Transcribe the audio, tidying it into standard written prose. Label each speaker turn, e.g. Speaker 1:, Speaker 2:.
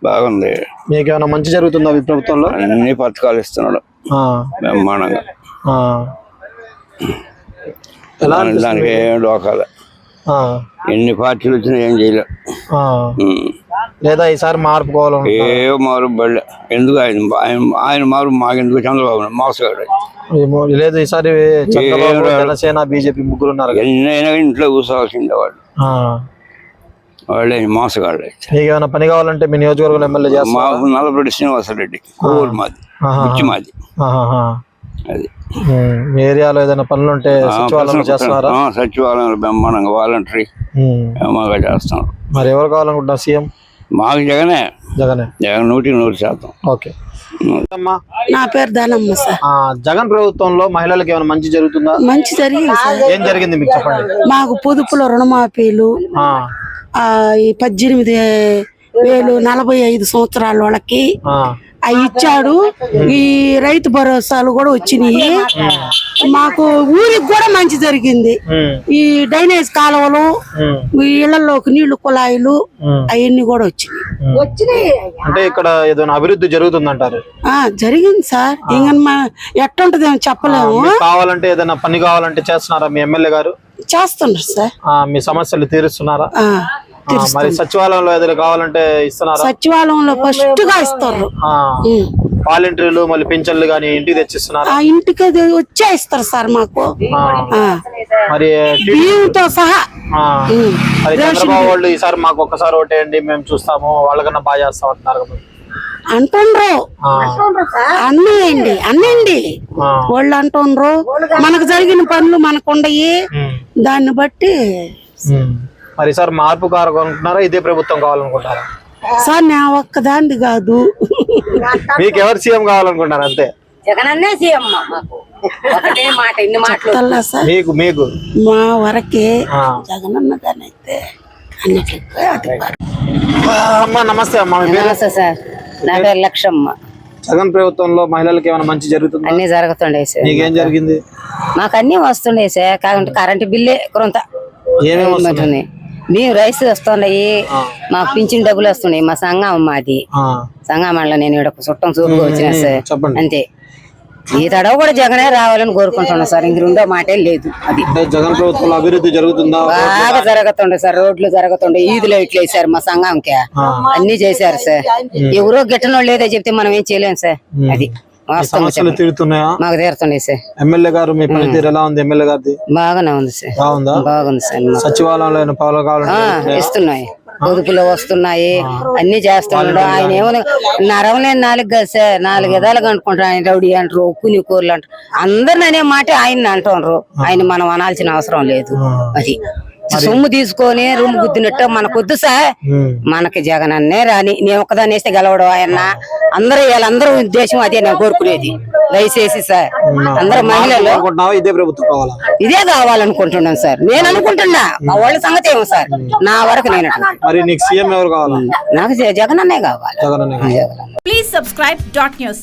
Speaker 1: బాగుంది.
Speaker 2: మీకు ఏమైనా మంచి జరుగుతుందా ఈ ప్రభుత్వంలో?
Speaker 1: అన్ని పథకాలు ఇస్తున్నాడు బ్రహ్మాండంగా. దానికి ఏం డోకాలే. ఎన్ని పార్టీలు వచ్చినా ఏం చేయలే.
Speaker 2: లేదా ఈసారి మార్పు కోవాలి?
Speaker 1: ఏ మారు బళ్ళే ఎందుకు ఆయన మారు మాకెందుకు? చంద్రబాబు మోసగాడు.
Speaker 2: లేదు ఈసారి జనసేన బీజేపీ ముగ్గురు ఉన్నారు.
Speaker 1: ఎన్నైనా ఇంట్లో కూర్చోవాల్సిందే వాళ్ళు. వాళ్ళే మోసగాళ్ళు.
Speaker 2: మీకు ఏమైనా పని కావాలంటే మీ నియోజకవర్గం ఎమ్మెల్యే చేస్తారు?
Speaker 1: మాకు నల్లపరెడ్డి శ్రీనివాసరెడ్డి ఊరు మాది, పిచ్చి మాది. అది
Speaker 2: మీ ఏరియాలో ఏదైనా పనులు ఉంటే సచివాలయంలో చేస్తున్నారా?
Speaker 1: సచివాలయంలో బ్రహ్మాండంగా వాలంటరీ బాగా చేస్తున్నారు.
Speaker 2: మరి ఎవరు కావాలనుకుంటున్నా సీఎం?
Speaker 1: మాకు జగనే.
Speaker 2: జగన్
Speaker 1: 100%.
Speaker 2: ఓకే.
Speaker 3: నా పేరు దానమ్మ సార్.
Speaker 2: జగన్ ప్రభుత్వంలో మహిళలకు ఏమైనా మంచి జరుగుతుందా?
Speaker 3: మంచి జరిగింది సార్.
Speaker 2: ఏం జరిగింది మీకు చెప్పండి.
Speaker 3: మాకు పొదుపులో రుణమాఫీలు, ఈ 18,000 45 సంవత్సరాల వాళ్ళకి అవి ఇచ్చాడు. ఈ రైతు భరోసాలు కూడా వచ్చినాయి. మాకు ఊరికి కూడా మంచి జరిగింది. ఈ డ్రైనేజ్ కాలువలు, ఈ ఇళ్లలోకి నీళ్లు కుళాయిలు అవన్నీ కూడా వచ్చినాయి.
Speaker 2: అంటే ఇక్కడ ఏదైనా అభివృద్ధి జరుగుతుందంటారు?
Speaker 3: జరిగింది సార్. ఇంకా ఎట్టుంటది చెప్పలేము.
Speaker 2: కావాలంటే ఏదైనా పని కావాలంటే చేస్తున్నారా మీ ఎమ్మెల్యే గారు?
Speaker 3: చేస్తున్నారు సార్.
Speaker 2: మీ సమస్యలు తీరుస్తున్నారా? మరి సచివాలయంలో ఏదైనా కావాలంటే ఇస్తున్నారా?
Speaker 3: సచివాలయంలో ఫస్ట్ గా ఇస్తారు.
Speaker 2: వాలంటీర్లు మళ్ళీ పింఛన్లు గానీ ఇంటికి తెచ్చిస్తున్నారా?
Speaker 3: ఇంటికి వచ్చే ఇస్తారు సార్ మాకు,
Speaker 2: మరి
Speaker 3: బియ్యంతో సహా.
Speaker 2: మరి చంద్రబాబు వాళ్ళు ఈసారి మాకు ఒక్కసారి ఓటేయండి మేము చూస్తాము, వాళ్ళకన్నా బాగా చేస్తాం అంటున్నారు.
Speaker 3: అంటుండ్రు అన్నండి వాళ్ళు అంటుండ్రు. మనకు జరిగిన పనులు మనకు ఉండయి, దాన్ని బట్టి.
Speaker 2: మరి సార్ మార్పు కావాలనుకుంటున్నారా, ఇదే ప్రభుత్వం కావాలనుకుంటారా?
Speaker 3: సార్ నా ఒక్కదాన్ని కాదు,
Speaker 2: మీకు ఎవరు సీఎం కావాలనుకుంటారు? అంతే
Speaker 4: జగనన్నే సీఎం.
Speaker 2: మీకు మీకు
Speaker 3: మా వరకే జగనన్న గాని అయితే
Speaker 2: అమ్మా. నమస్తే అమ్మా.
Speaker 4: నమస్తే సార్. నా పేరు లక్ష్మమ్మ.
Speaker 2: జగన్ ప్రభుత్వంలో మహిళలకు ఏమైనా మంచి జరుగుతుంది?
Speaker 4: అన్ని జరుగుతుండే సార్.
Speaker 2: మీకేం జరిగింది?
Speaker 4: మాకు అన్ని వస్తుండే సార్. కాకుంటే కరెంటు బిల్లే కొంత
Speaker 2: ఏమేమి
Speaker 4: మేము రైస్ వస్తున్నాయి, మాకు పింఛన్ డబ్బులు వస్తున్నాయి. మా సంఘం మాది సంఘంలో నేను ఇక్కడ చుట్టం చూపుకు వచ్చిన సార్. అంతే. ఈ తడవ కూడా జగనే రావాలని కోరుకుంటున్నాం సార్. ఇంక రెండో మాటే లేదు. అది
Speaker 2: జగన్ ప్రభుత్వంలో అభివృద్ధి జరుగుతుందా?
Speaker 4: బాగా జరుగుతుండే సార్. రోడ్లు జరుగుతుండే, ఈదులు ఇట్లా వేసారు మా సంఘంకి, అన్ని చేశారు సార్. ఎవరో గిట్టనో లేదో చెప్తే మనం ఏం చేయలేము సార్. అది
Speaker 2: సమస్యలు తీరుతున్నాయా?
Speaker 4: మాకు తీరుతున్నాయి సార్.
Speaker 2: ఎమ్మెల్యే గారు మీ పనితీరు ఎలా ఉంది? ఎమ్మెల్యే గారిది
Speaker 4: బాగానే ఉంది సార్.
Speaker 2: బాగుందా?
Speaker 4: బాగుంది సార్.
Speaker 2: సచివాలయంలో పాలు కావాలంటే
Speaker 4: ఇస్తున్నాయి, పొదుపులో వస్తున్నాయి, అన్ని చేస్తున్నాడు. ఆయన ఏమో నరవలేని 4 కాదు సార్, 4 విధాలుగా అనుకుంటారు. ఆయన రౌడీ అంటారు, కూని కూరలు అంటారు. అందరిని అనే మాట ఆయన అంటున్నారు. ఆయన మనం అనాల్సిన అవసరం లేదు. అది సొమ్ము తీసుకొని రూమ్ గుద్దినట్టు మనకొద్దు సార్. మనకి జగన్ అన్నే రాని, నేను ఒక్కదాన్ని వేస్తే గెలవడం ఆయన. వీళ్ళందరూ ఉద్దేశం అదే నేను కోరుకునేది. దయచేసి సార్ అందరూ మహిళలు ఇదే కావాలనుకుంటున్నాను సార్. నేను అనుకుంటున్నా, మా వాళ్ళ సంగతి ఏమో సార్. నా వరకు నేను
Speaker 2: నాకు
Speaker 4: జగన్ అన్నే కావాలి.
Speaker 5: Please subscribe .news.